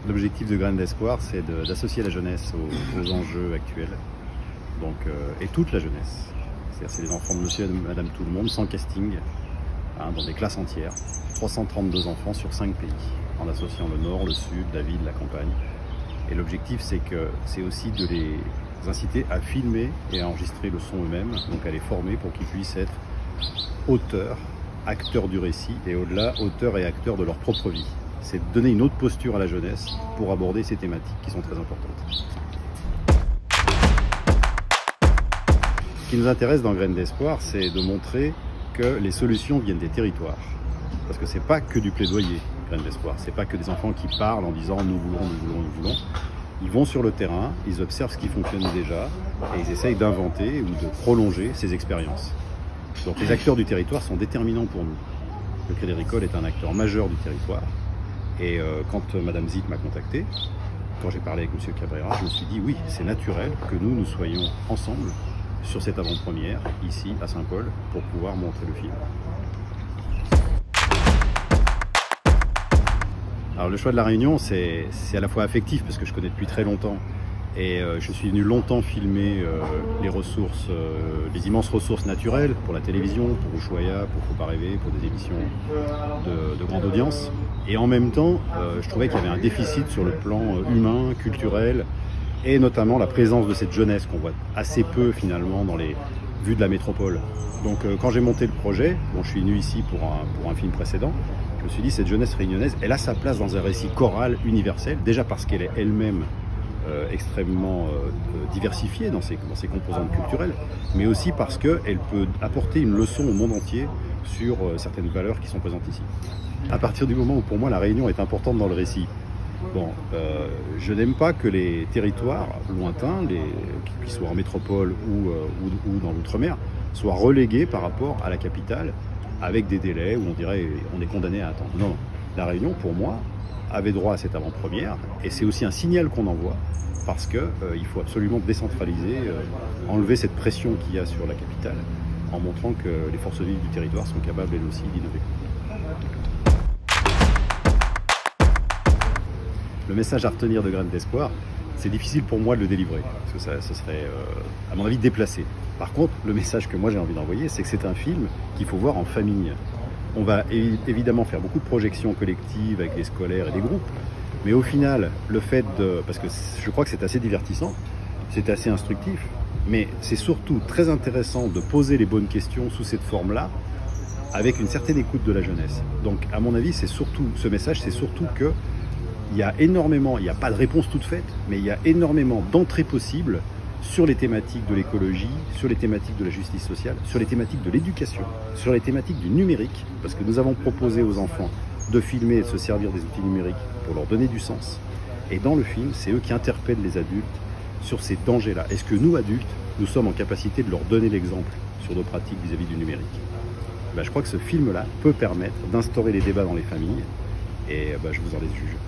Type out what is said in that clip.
L'objectif de Graines d'Espoir, c'est d'associer la jeunesse aux enjeux actuels, donc, et toute la jeunesse. C'est les enfants de monsieur et madame tout le monde, sans casting, hein, dans des classes entières. 332 enfants sur 5 pays, en associant le nord, le sud, la ville, la campagne. Et l'objectif, c'est aussi de les inciter à filmer et à enregistrer le son eux-mêmes, donc à les former pour qu'ils puissent être auteurs, acteurs du récit, et au-delà, auteurs et acteurs de leur propre vie. C'est de donner une autre posture à la jeunesse pour aborder ces thématiques qui sont très importantes. Ce qui nous intéresse dans Graines d'Espoir, c'est de montrer que les solutions viennent des territoires. Parce que c'est pas que du plaidoyer, Graines d'Espoir. C'est pas que des enfants qui parlent en disant nous voulons, nous voulons, nous voulons. Ils vont sur le terrain, ils observent ce qui fonctionne déjà et ils essayent d'inventer ou de prolonger ces expériences. Donc les acteurs du territoire sont déterminants pour nous. Le Crédit Agricole est un acteur majeur du territoire. Et quand Madame Zitt m'a contacté, quand j'ai parlé avec Monsieur Cabrera, je me suis dit oui, c'est naturel que nous soyons ensemble sur cette avant-première, ici à Saint-Paul, pour pouvoir montrer le film. Alors le choix de la Réunion, c'est à la fois affectif, parce que je connais depuis très longtemps, et je suis venu longtemps filmer les ressources, les immenses ressources naturelles pour la télévision, pour Ushuaïa, pour Faut pas rêver, pour des émissions de grande audience. Et en même temps, je trouvais qu'il y avait un déficit sur le plan humain, culturel, et notamment la présence de cette jeunesse qu'on voit assez peu finalement dans les vues de la métropole. Donc quand j'ai monté le projet, bon, je suis venu ici pour un film précédent, je me suis dit cette jeunesse réunionnaise, elle a sa place dans un récit choral universel, déjà parce qu'elle est elle-même extrêmement diversifiée dans ses composantes culturelles, mais aussi parce qu'elle peut apporter une leçon au monde entier sur certaines valeurs qui sont présentes ici. À partir du moment où pour moi la Réunion est importante dans le récit, bon, je n'aime pas que les territoires lointains, qu'ils soient en métropole ou dans l'outre-mer, soient relégués par rapport à la capitale avec des délais où on dirait on est condamné à attendre. Non, la Réunion pour moi avait droit à cette avant-première et c'est aussi un signal qu'on envoie parce qu'il faut absolument décentraliser, enlever cette pression qu'il y a sur la capitale en montrant que les forces vives du territoire sont capables elles aussi d'innover. Le message à retenir de Graines d'Espoir, c'est difficile pour moi de le délivrer, parce que ce serait, à mon avis, déplacé. Par contre, le message que moi j'ai envie d'envoyer, c'est que c'est un film qu'il faut voir en famille. On va évidemment faire beaucoup de projections collectives avec les scolaires et les groupes, mais au final, le fait de... Parce que je crois que c'est assez divertissant, c'est assez instructif, mais c'est surtout très intéressant de poser les bonnes questions sous cette forme-là, avec une certaine écoute de la jeunesse. Donc, à mon avis, ce message, c'est surtout que il y a énormément, il n'y a pas de réponse toute faite, mais il y a énormément d'entrées possibles sur les thématiques de l'écologie, sur les thématiques de la justice sociale, sur les thématiques de l'éducation, sur les thématiques du numérique, parce que nous avons proposé aux enfants de filmer et de se servir des outils numériques pour leur donner du sens. Et dans le film, c'est eux qui interpellent les adultes sur ces dangers-là. Est-ce que nous, adultes, nous sommes en capacité de leur donner l'exemple sur nos pratiques vis-à-vis du numérique? Ben, je crois que ce film-là peut permettre d'instaurer les débats dans les familles, et ben, je vous en laisse juger.